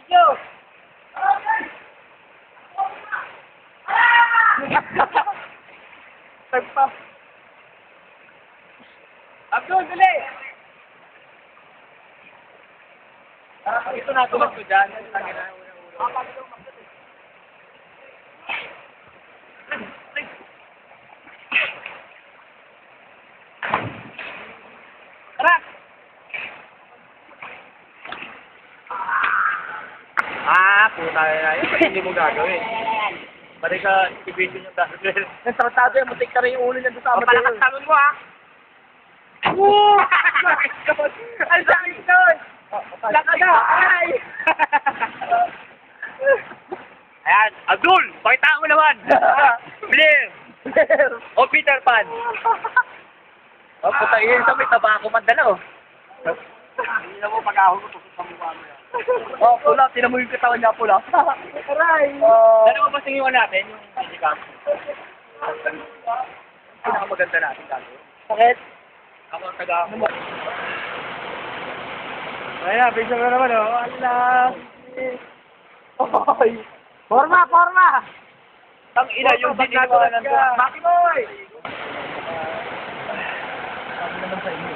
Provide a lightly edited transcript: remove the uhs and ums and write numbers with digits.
Yo! Tagpa. Abdul, dali! Ito na, tumas ko dyan. Tara! Puta na yun. Hindi mo gagawin. Pari ka, activation yung dahil. Nagtratado yan, matik ka rin yung ulo niya doon sa amat. Papalakas talon mo, ha? Woo! Ang sakit doon! Laka na! Ay! Ayan, Abdul! Pakita mo naman! Blair! O Peter Pan! Oh, puta yun, sa may tabako mandala, oh. Hindi na mo pag-ahon ko sa mukha mo yan. Oh, pula, tinan mo yung katawan niya, pula. Aray! Ano ba tingin natin yung physical? Pinakamaganda natin gagawin. Sakit? Ako ang taga-ahon. Ayan, bisa mo naman, oh. Allah! Oy! Forma, forma! Tang ina yung dinagawa ng Maki boy! Sabi naman sa inyo.